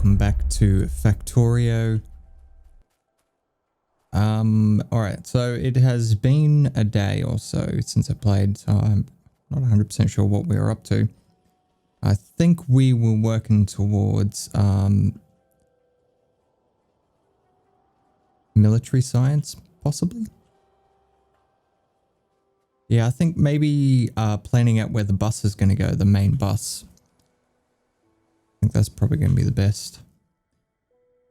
welcome back to Factorio. Alright, so it has been a day or so since I played, so I'm not 100% sure what we were up to. I think we were working towards military science, possibly? Yeah, I think maybe planning out where the bus is going to go, the main bus. I think that's probably going to be the best.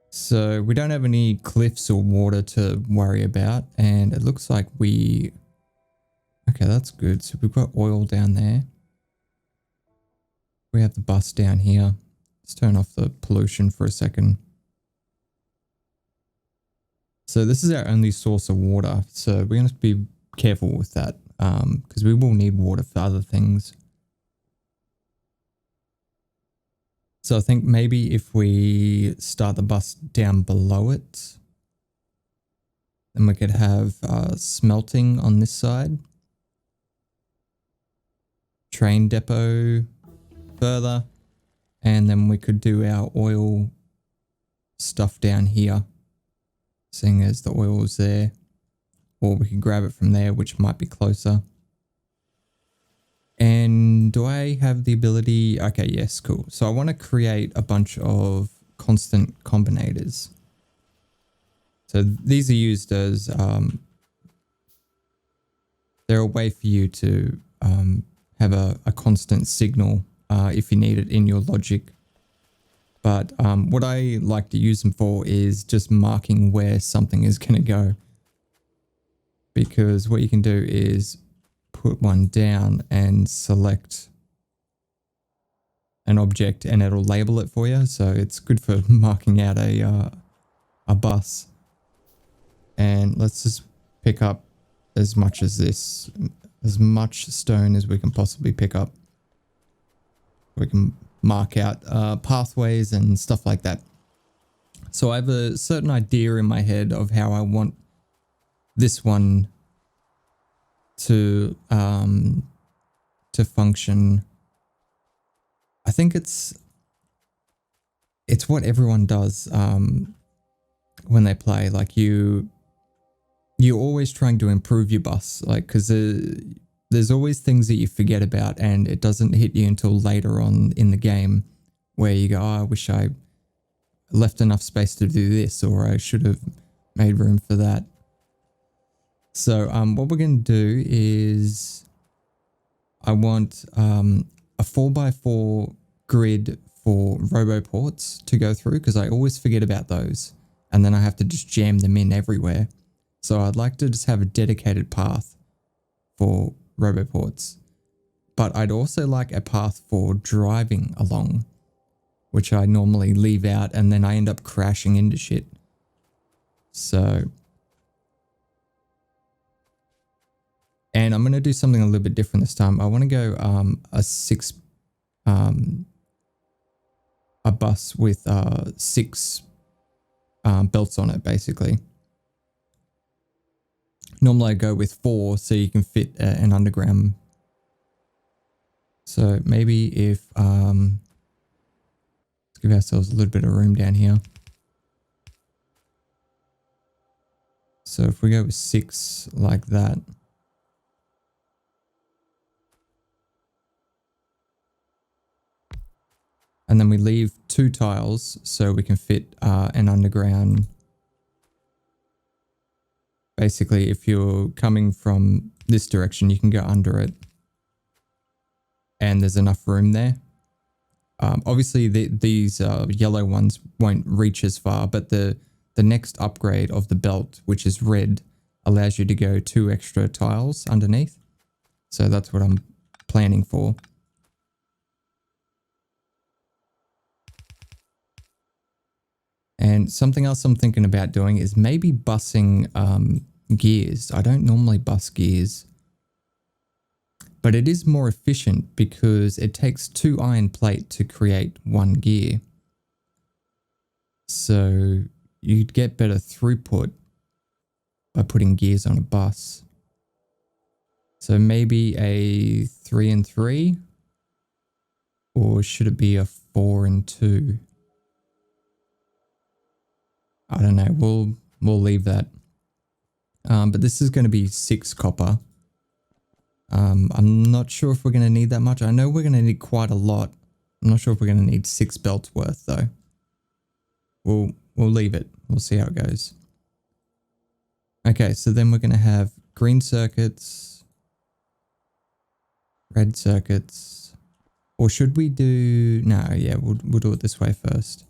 So we don't have any cliffs or water to worry about, and it looks like we... Okay, that's good. So we've got oil down there. We have the bus down here. Let's turn off the pollution for a second. So this is our only source of water, so we're going to be careful with that, because we will need water for other things. So I think maybe if we start the bus down below it, then we could have smelting on this side, train depot further, and then we could do our oil stuff down here, seeing as the oil is there, or we could grab it from there, which might be closer. And do I have the ability? Okay, yes, cool. So I want to create a bunch of constant combinators. So these are used as, they're a way for you to have a constant signal if you need it in your logic. But what I like to use them for is just marking where something is going to go. Because what you can do is put one down and select an object and it'll label it for you. So it's good for marking out a bus. And let's just pick up as much as this, as much stone as we can possibly pick up. We can mark out pathways and stuff like that. So I have a certain idea in my head of how I want this one to function. I think it's what everyone does when they play. Like you're always trying to improve your bus, like, because there's always things that you forget about, and it doesn't hit you until later on in the game, where you go, oh, I wish I left enough space to do this, or I should have made room for that. So what we're going to do is I want a 4x4 grid for roboports to go through, because I always forget about those and then I have to just jam them in everywhere. So I'd like to just have a dedicated path for roboports, but I'd also like a path for driving along, which I normally leave out and then I end up crashing into shit. So... And I'm going to do something a little bit different this time. I want to go a bus with 6 belts on it, basically. Normally I go with 4 so you can fit an underground. So maybe if, let's give ourselves a little bit of room down here. So if we go with 6 like that. And then we leave 2 tiles so we can fit an underground. Basically, if you're coming from this direction, you can go under it. And there's enough room there. Obviously, these yellow ones won't reach as far, but the next upgrade of the belt, which is red, allows you to go 2 extra tiles underneath. So that's what I'm planning for. And something else I'm thinking about doing is maybe bussing gears. I don't normally bus gears, but it is more efficient because it takes 2 iron plate to create 1 gear. So you'd get better throughput by putting gears on a bus. So maybe a 3 and 3, or should it be a 4 and 2? I don't know. We'll leave that. But this is going to be 6 copper. I'm not sure if we're going to need that much. I know we're going to need quite a lot. I'm not sure if we're going to need 6 belts worth though. We'll leave it. We'll see how it goes. Okay, so then we're going to have green circuits, red circuits, or should we do, no, yeah, we'll do it this way first.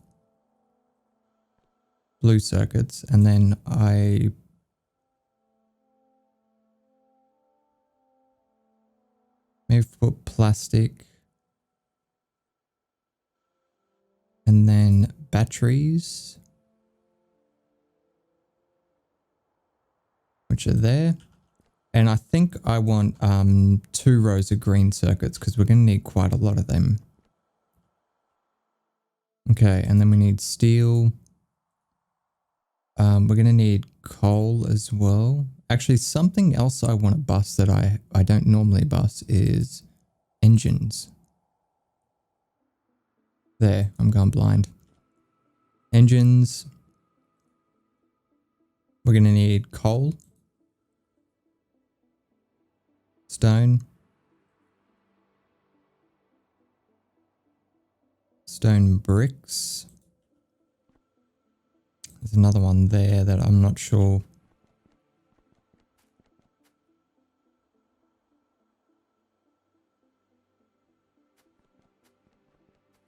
Blue circuits, and then maybe put plastic, and then batteries, which are there. And I think I want 2 rows of green circuits because we're going to need quite a lot of them. Okay, and then we need steel. We're going to need coal as well. Actually, something else I want to bust that I don't normally bust is engines. There, I'm going blind. Engines. We're going to need coal. Stone. Stone bricks. There's another one there that I'm not sure.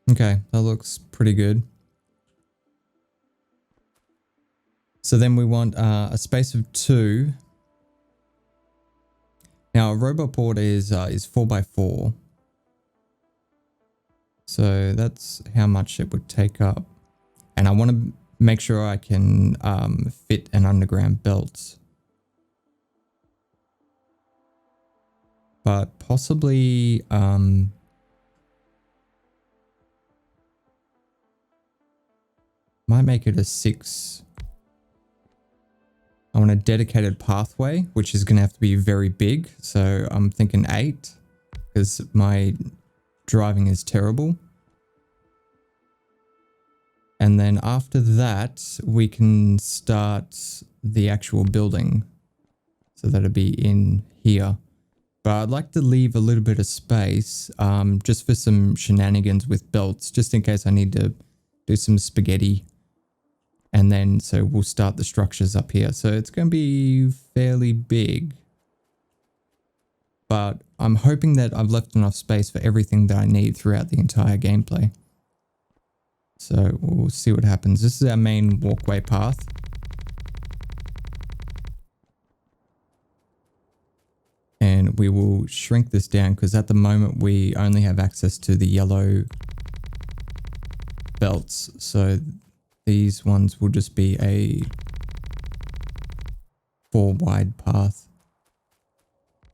Okay, that looks pretty good. So then we want a space of 2. Now a robot board is 4x4. So that's how much it would take up. And I want to make sure I can fit an underground belt. But possibly might make it a 6. I want a dedicated pathway, which is going to have to be very big. So I'm thinking 8 because my driving is terrible. And then after that, we can start the actual building. So that'll be in here. But I'd like to leave a little bit of space just for some shenanigans with belts, just in case I need to do some spaghetti. And then, so we'll start the structures up here. So it's going to be fairly big. But I'm hoping that I've left enough space for everything that I need throughout the entire gameplay. So we'll see what happens. This is our main walkway path. And we will shrink this down because at the moment we only have access to the yellow belts. So these ones will just be a 4 wide path.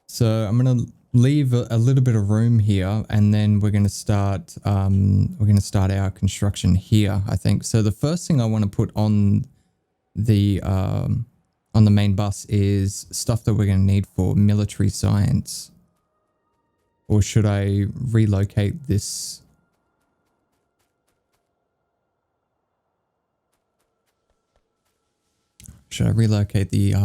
So I'm going to leave a little bit of room here, and then we're going to start our construction here, I think. So the first thing I want to put on the main bus is stuff that we're going to need for military science. Or should I relocate this? Should I relocate the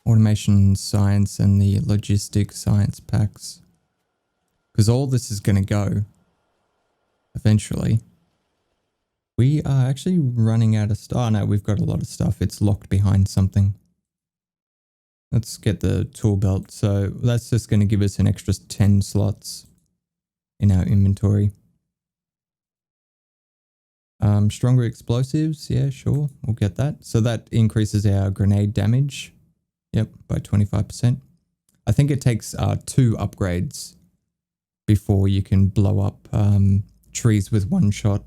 automation science and the logistics science packs? Because all this is going to go eventually. We are actually running out of stuff. Oh no, we've got a lot of stuff. It's locked behind something. Let's get the tool belt. So that's just going to give us an extra 10 slots in our inventory. Stronger explosives. Yeah, sure. We'll get that. So that increases our grenade damage. Yep, by 25%. I think it takes 2 upgrades before you can blow up trees with 1 shot.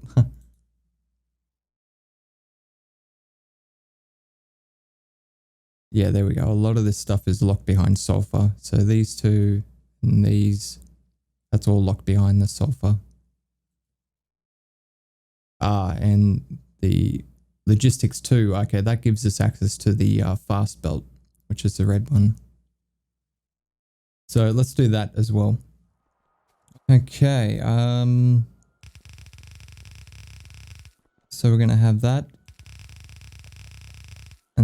Yeah, there we go. A lot of this stuff is locked behind sulfur. So these 2 and these, that's all locked behind the sulfur. And the logistics too. Okay, that gives us access to the fast belt, which is the red one. So let's do that as well. Okay, so we're going to have that.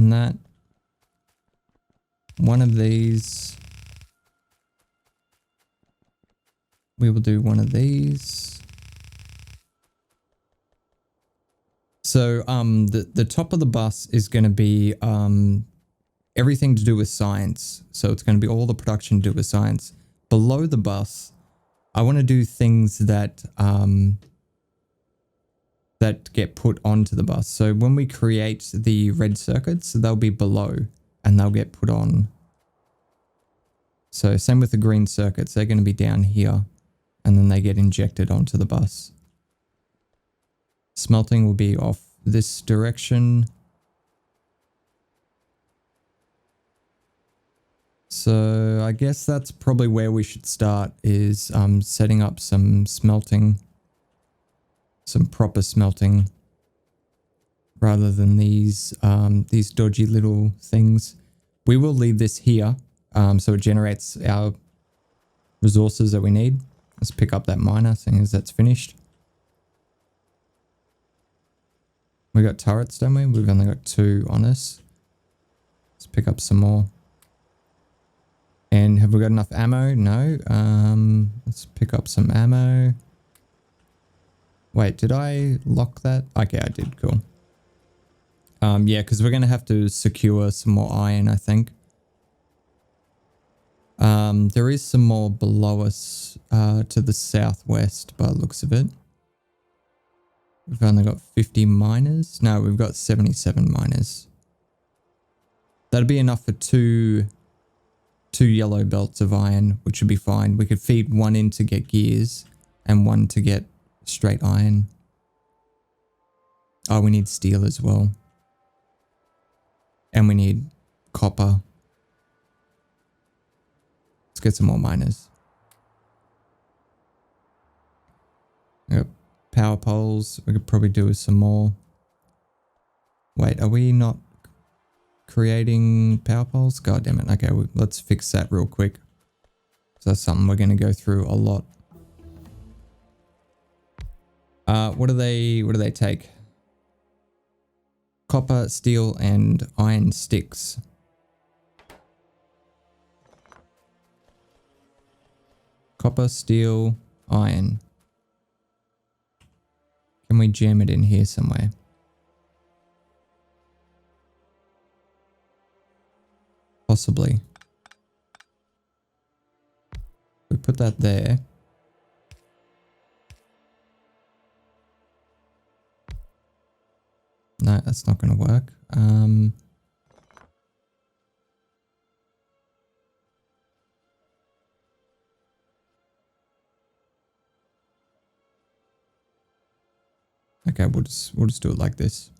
and that. One of these. We will do one of these. So the top of the bus is going to be everything to do with science. So it's going to be all the production to do with science. Below the bus, I want to do things that that get put onto the bus. So when we create the red circuits, they'll be below and they'll get put on. So same with the green circuits, they're going to be down here and then they get injected onto the bus. Smelting will be off this direction. So I guess that's probably where we should start, is setting up some smelting, some proper smelting, rather than these dodgy little things. We will leave this here so it generates our resources that we need. Let's pick up that miner, seeing as that's finished. We got turrets, don't we? We've only got 2 on us. Let's pick up some more. And have we got enough ammo? No. Let's pick up some ammo. Wait, did I lock that? Okay, I did. Cool. Yeah, because we're going to have to secure some more iron, I think. There is some more below us to the southwest by the looks of it. We've only got 50 miners. No, we've got 77 miners. That'd be enough for two yellow belts of iron, which would be fine. We could feed one in to get gears and one to get straight iron. Oh, we need steel as well. And we need copper. Let's get some more miners. Yep. Power poles. We could probably do with some more. Wait, are we not creating power poles? God damn it. Okay, let's fix that real quick. So that's something we're going to go through a lot. What do they take? Copper, steel, and iron sticks. Copper, steel, iron. Can we jam it in here somewhere? Possibly. We put that there. No, that's not going to work. Okay, we'll just do it like this.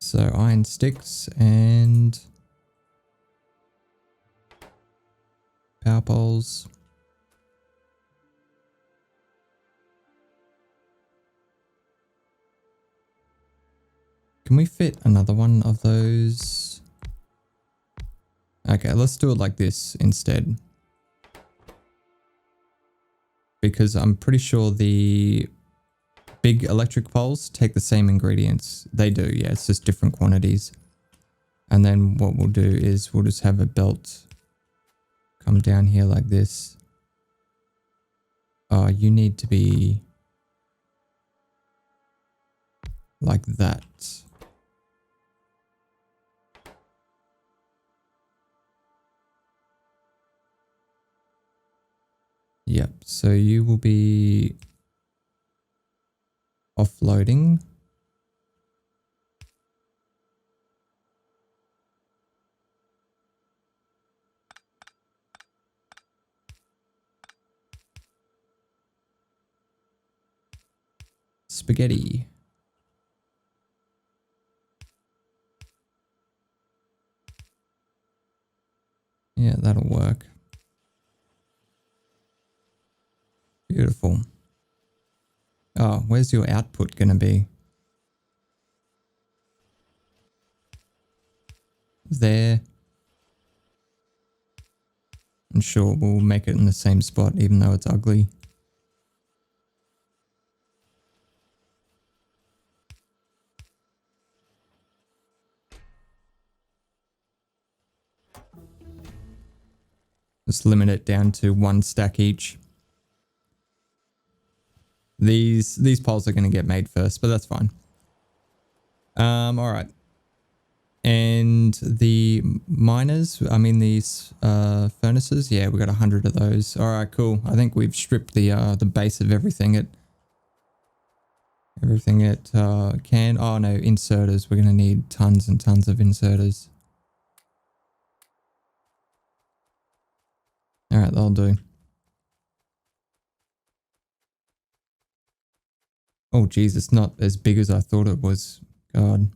So iron sticks and power poles. Can we fit another one of those? Okay, let's do it like this instead. Because I'm pretty sure the big electric poles take the same ingredients. They do, yeah, it's just different quantities. And then what we'll do is we'll just have a belt come down here like this. Oh, you need to be like that. Yep, so you will be offloading. Spaghetti. Yeah, that'll work. Beautiful. Oh, where's your output going to be? There. I'm sure we'll make it in the same spot even though it's ugly. Just limit it down to 1 stack each. These poles are going to get made first, but that's fine. All right. And the miners, I mean these furnaces, yeah, we got 100 of those. All right, cool. I think we've stripped the base of everything it can. Oh no, inserters. We're gonna need tons and tons of inserters. All right, that'll do. Oh geez, it's not as big as I thought it was. God,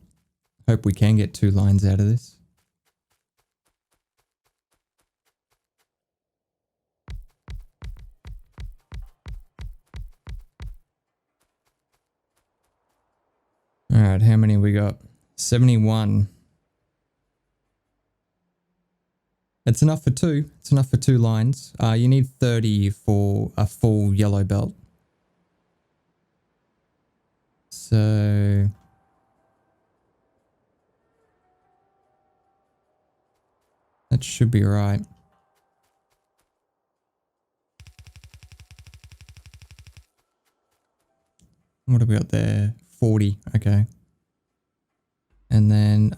hope we can get 2 lines out of this. All right, how many we got? 71. It's enough for 2. It's enough for 2 lines. You need 30 for a full yellow belt. So that should be right. What have we got there? 40. Okay. And then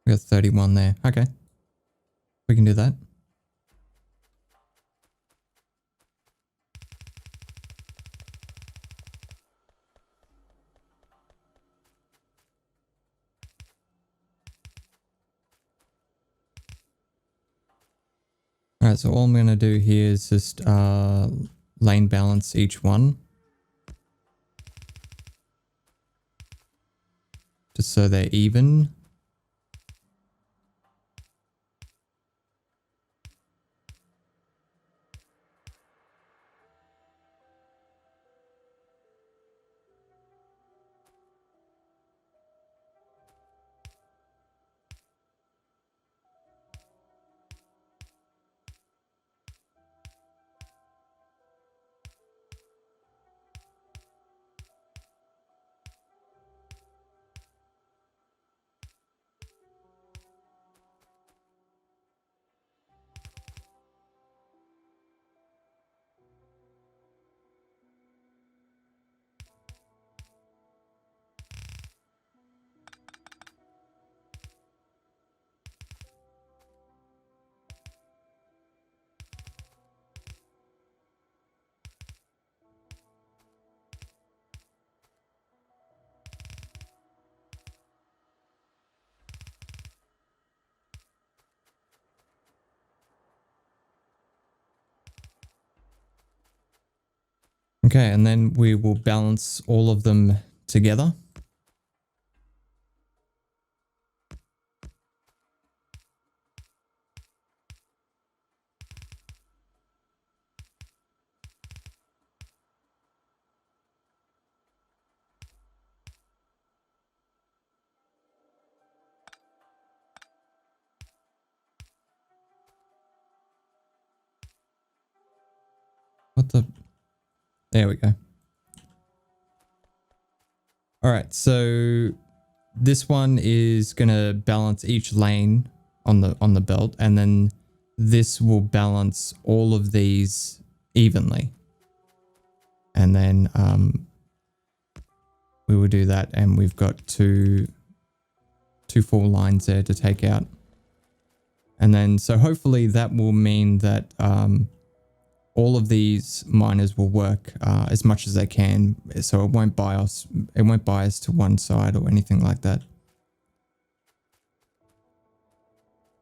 we got 31 there. Okay. We can do that. All right, so all I'm going to do here is just lane balance each one. Just so they're even. Okay, and then we will balance all of them together. What the? There we go. All right, so this one is going to balance each lane on the belt, and then this will balance all of these evenly. And then we will do that, and we've got two full lines there to take out. And then so hopefully that will mean that all of these miners will work as much as they can, so it won't bias to one side or anything like that.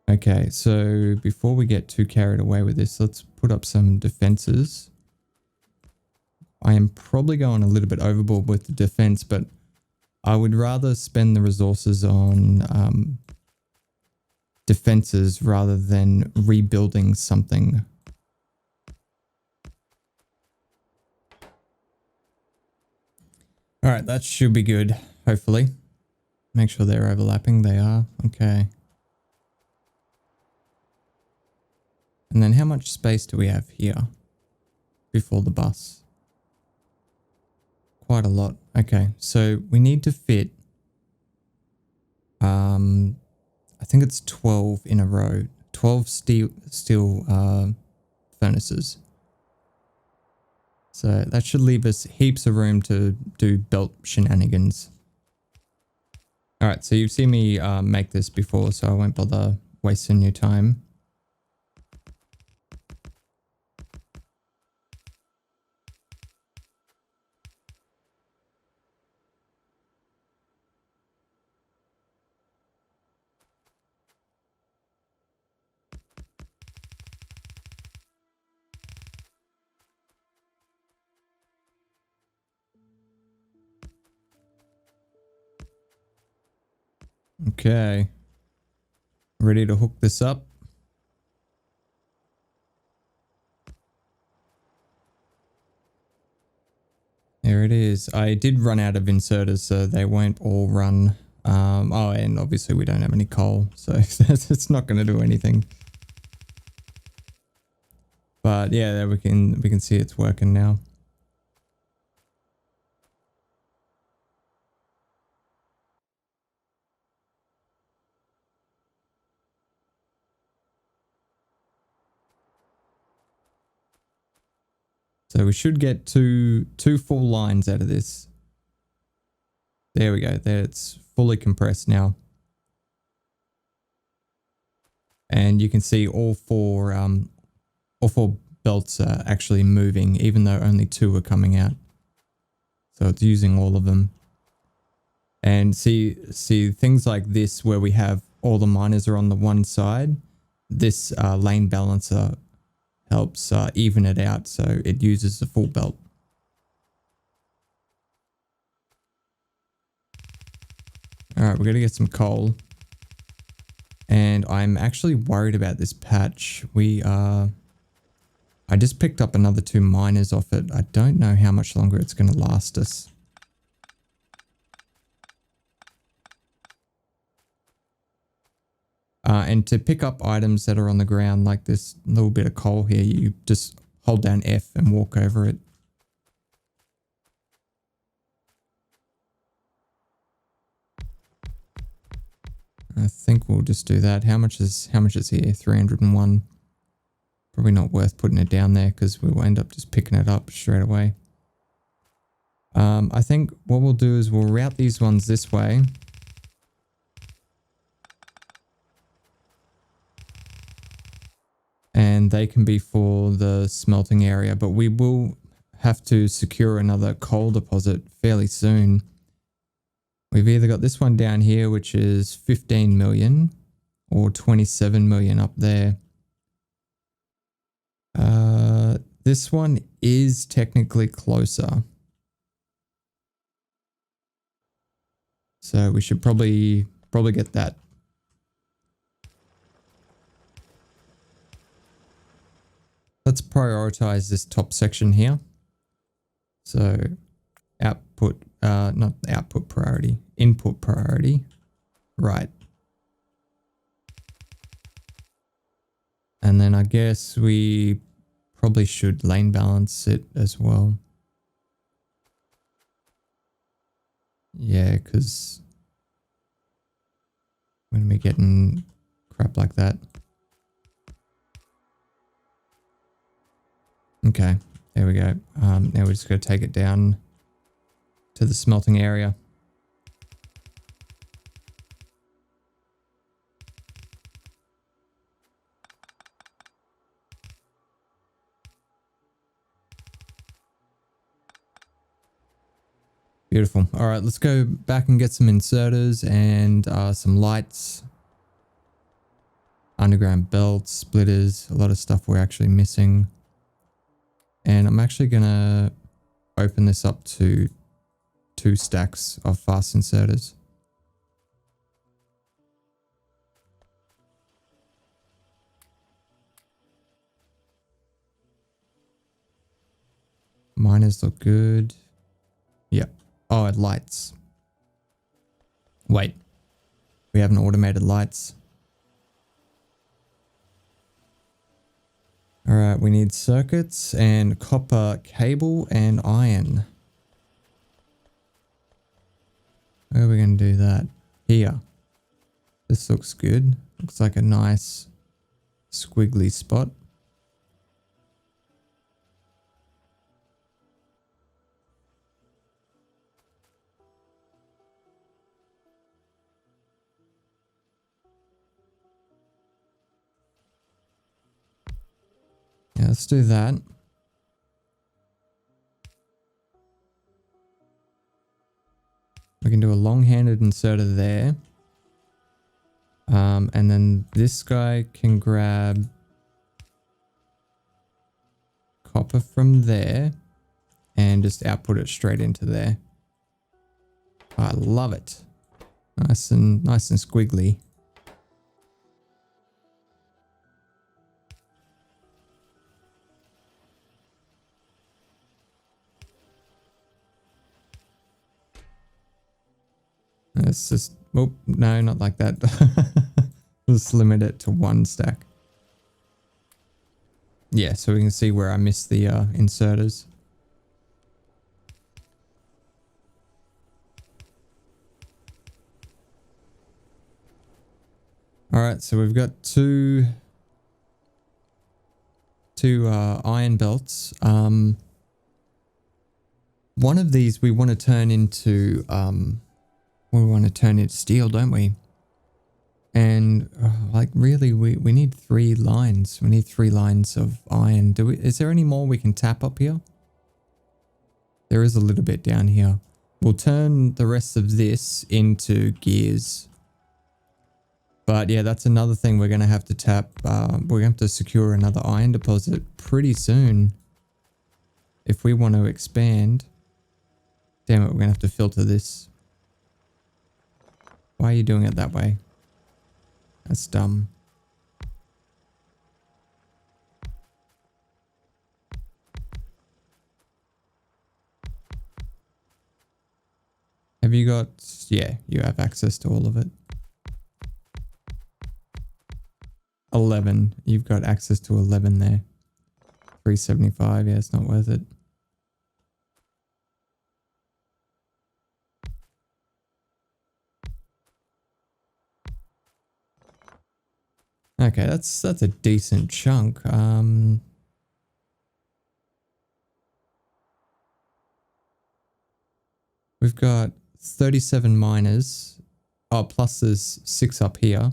Okay, so before we get too carried away with this, let's put up some defenses. I am probably going a little bit overboard with the defense, but I would rather spend the resources on defenses rather than rebuilding something. All right, that should be good, hopefully. Make sure they're overlapping. They are. Okay. And then how much space do we have here before the bus? quite a lot. Okay, so we need to fit, I think it's 12 in a row, 12 steel furnaces. So that should leave us heaps of room to do belt shenanigans. All right, so you've seen me make this before, so I won't bother wasting your time. Okay. Ready to hook this up? There it is. I did run out of inserters, so they won't all run. Oh, and obviously we don't have any coal, so it's not going to do anything. But yeah, there we can see it's working now. So we should get two full lines out of this. There we go. There, it's fully compressed now. And you can see all four belts are actually moving, even though only 2 are coming out. So it's using all of them. And see things like this where we have all the miners are on the one side. This lane balancer helps even it out, so it uses the full belt. All right, we're gonna get some coal. And I'm actually worried about this patch. I just picked up another 2 miners off it. I don't know how much longer it's going to last us. And to pick up items that are on the ground, like this little bit of coal here, you just hold down F and walk over it. I think we'll just do that. How much is here? 301. Probably not worth putting it down there because we'll end up just picking it up straight away. I think what we'll do is we'll route these ones this way. And they can be for the smelting area, but we will have to secure another coal deposit fairly soon. We've either got this one down here, which is 15 million, or 27 million up there. This one is technically closer. So we should probably get that. Let's prioritize this top section here. So output, not output priority, input priority. Right. And then I guess we probably should lane balance it as well. Yeah, because when we're getting crap like that. Okay, there we go. Now we're just going to take it down to the smelting area. Beautiful. All right, let's go back and get some inserters and some lights. Underground belts, splitters, a lot of stuff we're actually missing. And I'm actually going to open this up to 2 stacks of fast inserters. Miners look good. Yep. Oh, it lights. Wait. We haven't automated lights. All right, we need circuits and copper cable and iron. Where are we going to do that? Here. This looks good. Looks like a nice squiggly spot. Yeah, let's do that. We can do a long-handed inserter there. And then this guy can grab copper from there and just output it straight into there. I love it. Nice and squiggly. Let's just, oh, no, not like that. Let's limit it to 1 stack. Yeah, so we can see where I missed the inserters. All right, so we've got two iron belts. One of these we want to turn into steel, don't we? And like really, we need 3 lines. We need 3 lines of iron. Is there any more we can tap up here? There is a little bit down here. We'll turn the rest of this into gears. But yeah, that's another thing we're going to have to tap. We're going to have to secure another iron deposit pretty soon if we want to expand. Damn it, we're going to have to filter this. Why are you doing it that way? That's dumb. Have you got... Yeah, you have access to all of it. 11. You've got access to 11 there. 375. Yeah, it's not worth it. Okay, that's a decent chunk. We've got 37 miners. Oh, plus there's 6 up here.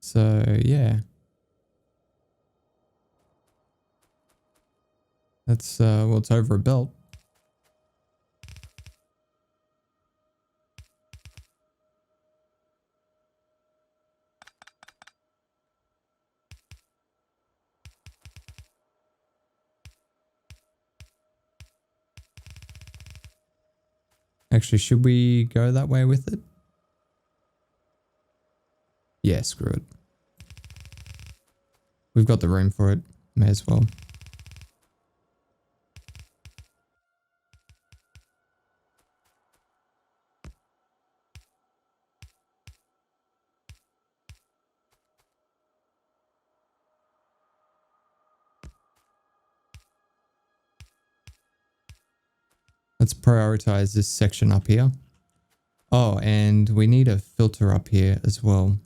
So, yeah. That's, well, it's over a belt. Actually, should we go that way with it? Yeah, screw it. We've got the room for it. May as well. Let's prioritize this section up here. Oh, and we need a filter up here as well.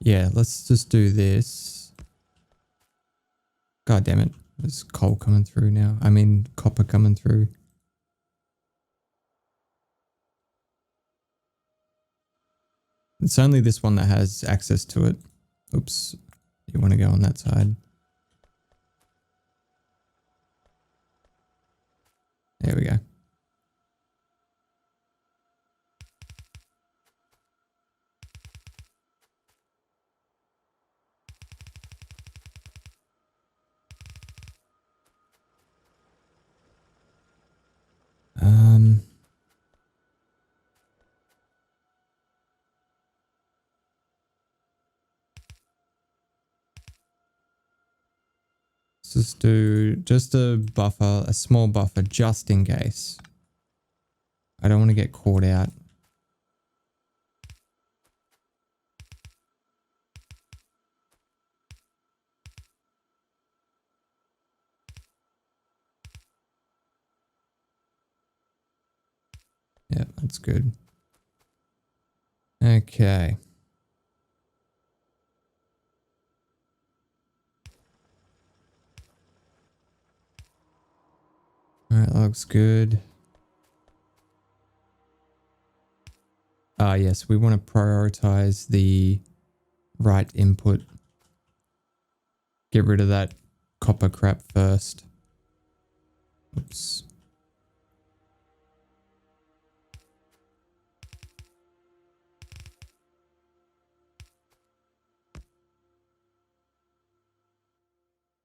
Yeah, let's just do this. God damn it. There's coal coming through now. I mean, copper coming through. It's only this one that has access to it. Oops. You want to go on that side. There we go. Let's just do just a buffer, a small buffer, just in case. I don't want to get caught out. Yeah, that's good. Okay. All right, that looks good. Yes, we want to prioritize the right input. Get rid of that copper crap first. Oops.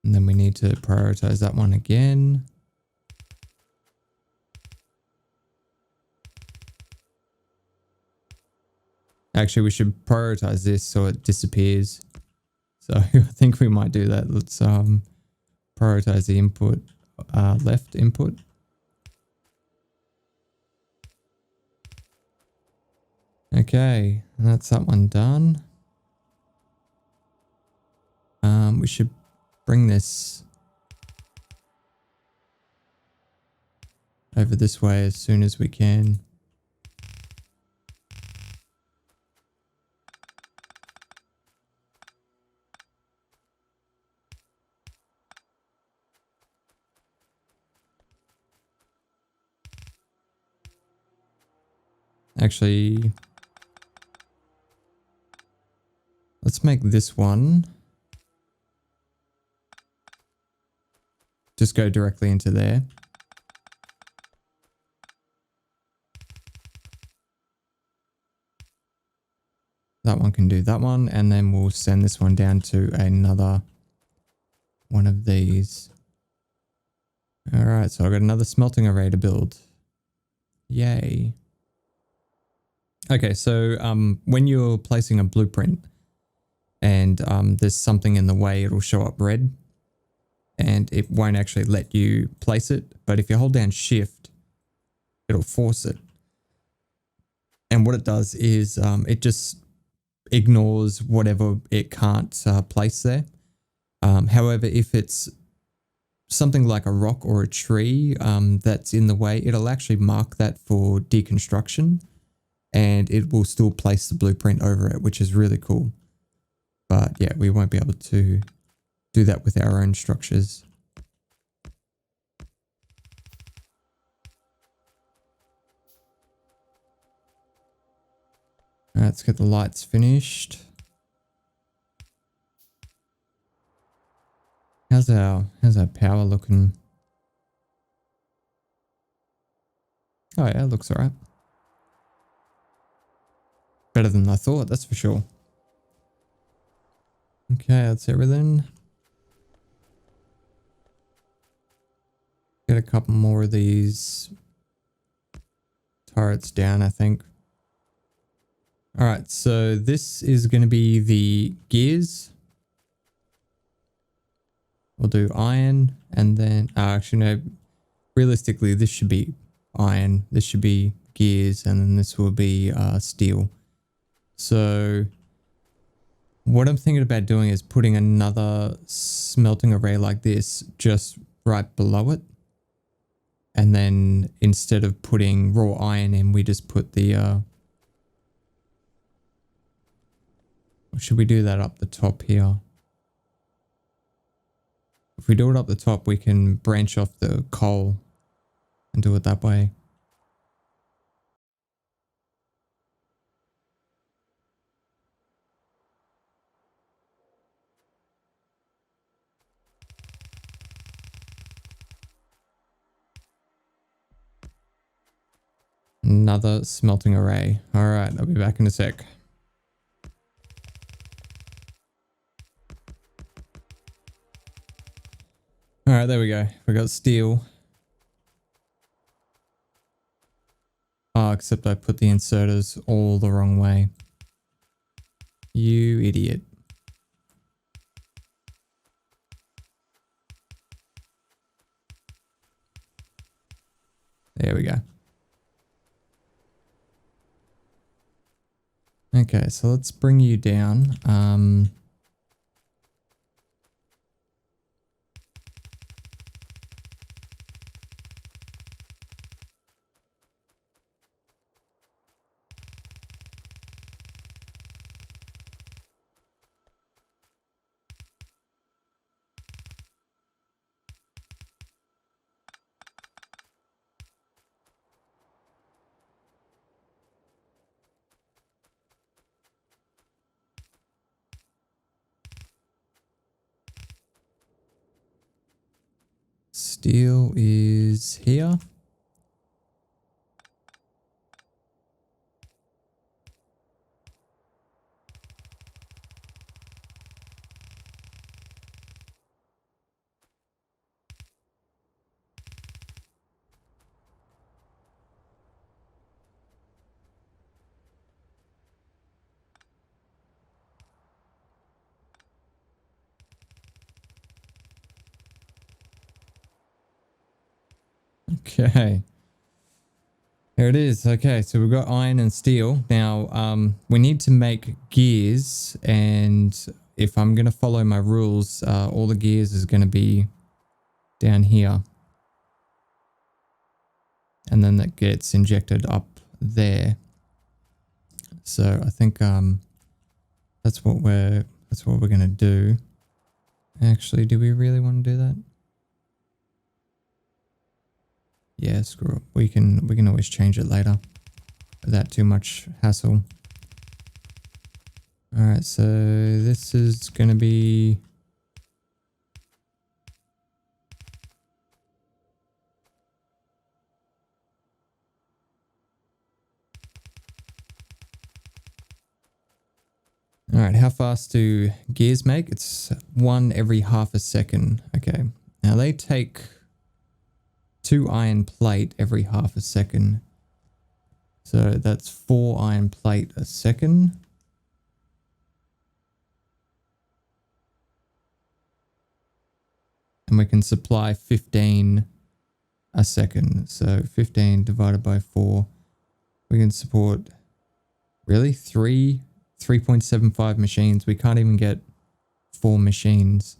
And then we need to prioritize that one again. Actually, we should prioritize this so it disappears. So I think we might do that. Let's prioritize the input, left input. Okay, that's that one done. We should bring this over this way as soon as we can. Actually, let's make this one just go directly into there. That one can do that one, and then we'll send this one down to another one of these. All right, so I've got another smelting array to build. Yay. Okay, so when you're placing a blueprint and there's something in the way, it'll show up red and it won't actually let you place it. But if you hold down shift, it'll force it. And what it does is it just ignores whatever it can't place there. However, if it's something like a rock or a tree that's in the way, it'll actually mark that for deconstruction and it will still place the blueprint over it, which is really cool. But yeah, we won't be able to do that with our own structures. All right, let's get the lights finished. How's our power looking? Oh yeah, it looks all right. Better than I thought, that's for sure. Okay, that's everything. Get a couple more of these turrets down, I think. All right, so this is going to be the gears. We'll do iron and then, actually no, realistically this should be iron, this should be gears, and then this will be steel. So what I'm thinking about doing is putting another smelting array like this just right below it. And then instead of putting raw iron in, we just put the, or should we do that up the top here? If we do it up the top, we can branch off the coal and do it that way. Another smelting array. All right, I'll be back in a sec. All right, there we go. We got steel. Oh, except I put the inserters all the wrong way. You idiot. There we go. Okay, so let's bring you down. steel is here. Okay. There it is. Okay, so we've got iron and steel. Now, we need to make gears, and if I'm going to follow my rules, all the gears is going to be down here. And then that gets injected up there. So I think that's what we're going to do. Actually, do we really want to do that? Yeah, screw it. We can always change it later without too much hassle. All right, so this is going to be all right. How fast do gears make? It's one every half a second. Okay. Now they take 2 iron plate every half a second. So that's 4 iron plate a second. And we can supply 15 a second. So 15 divided by 4. We can support really 3.75 machines. We can't even get 4 machines.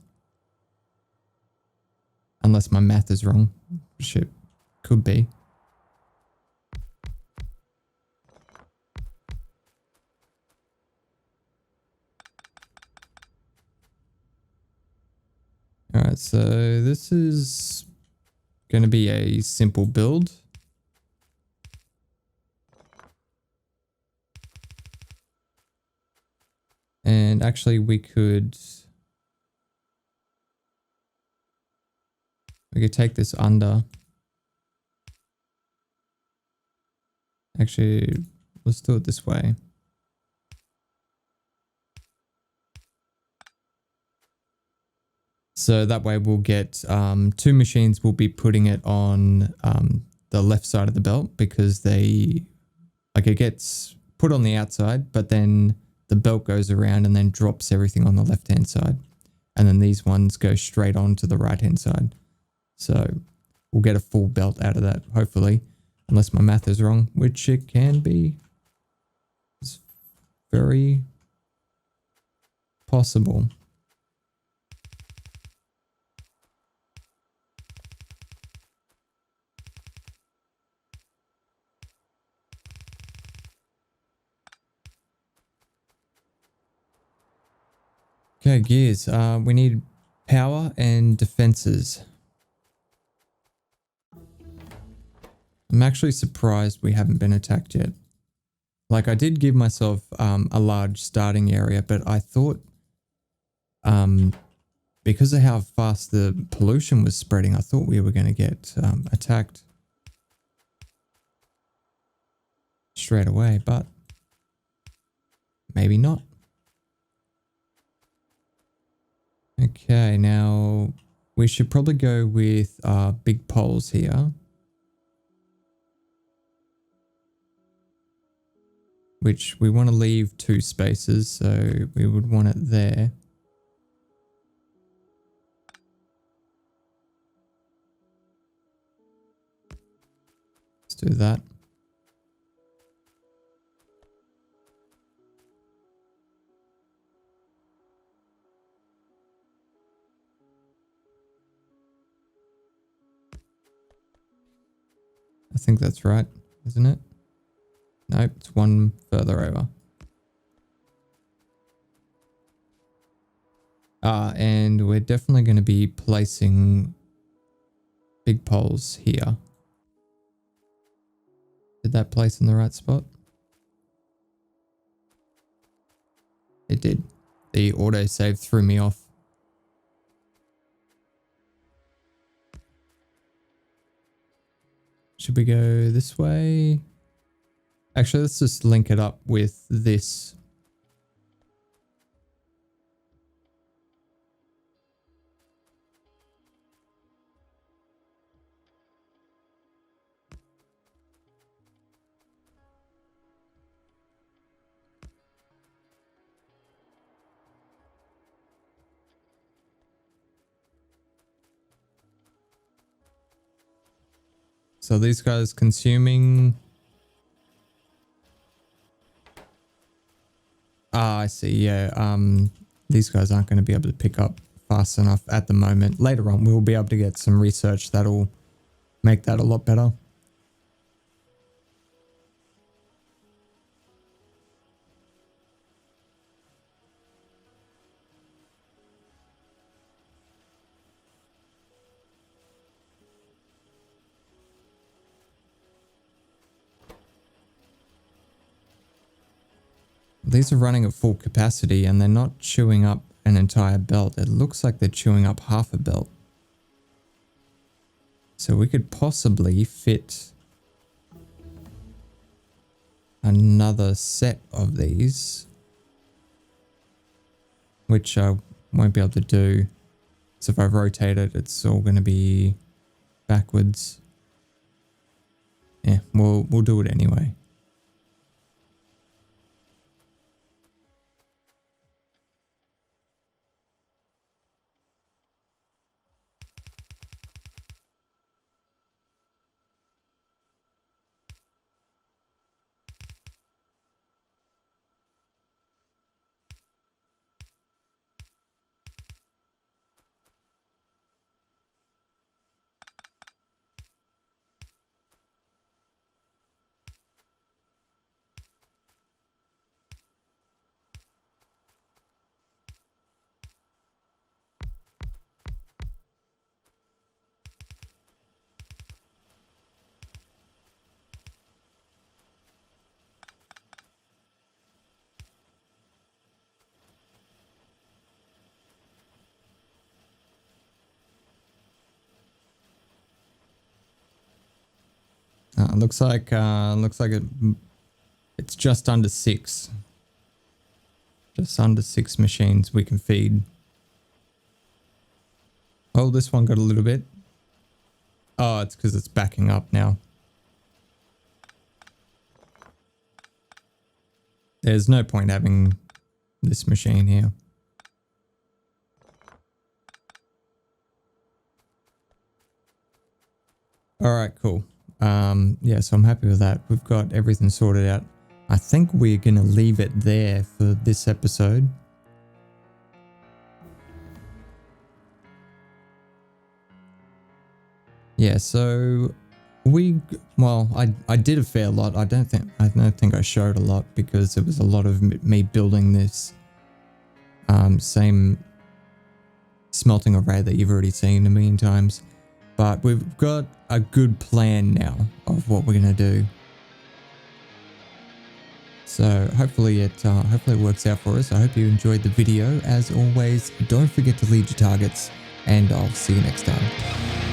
Unless my math is wrong. Shit. Could be. Alright, so this is going to be a simple build. And actually we could take this under. Actually, let's do it this way. So that way we'll get 2 machines. We'll be putting it on the left side of the belt because it gets put on the outside, but then the belt goes around and then drops everything on the left hand side. And then these ones go straight on to the right hand side. So we'll get a full belt out of that, hopefully, unless my math is wrong, which it can be. It's very possible. Okay, gears. We need power and defenses. I'm actually surprised we haven't been attacked yet. Like, I did give myself a large starting area, but I thought because of how fast the pollution was spreading, I thought we were going to get attacked straight away, but maybe not. Okay, now we should probably go with big poles here. Which we want to leave 2 spaces, so we would want it there. Let's do that. I think that's right, isn't it? Nope, it's 1 further over. And we're definitely going to be placing big poles here. Did that place in the right spot? It did. The autosave threw me off. should we go this way? Actually, let's just link it up with this. So these guys consuming... Ah, I see, yeah. These guys aren't going to be able to pick up fast enough at the moment. Later on, we'll be able to get some research that'll make that a lot better. These are running at full capacity and they're not chewing up an entire belt. It looks like they're chewing up half a belt. So we could possibly fit another set of these, which I won't be able to do. So if I rotate it, it's all going to be backwards. Yeah, we'll do it anyway. Looks like it's just under 6. Just under 6 machines we can feed. Oh, this one got a little bit. Oh, it's because it's backing up now. There's no point having this machine here. All right, cool. Yeah, so I'm happy with that. We've got everything sorted out. I think we're going to leave it there for this episode. Yeah, so I did a fair lot. I don't think I showed a lot because it was a lot of me building this same smelting array that you've already seen a million times. But we've got a good plan now of what we're going to do. So hopefully it works out for us. I hope you enjoyed the video. As always, don't forget to lead your targets, and I'll see you next time.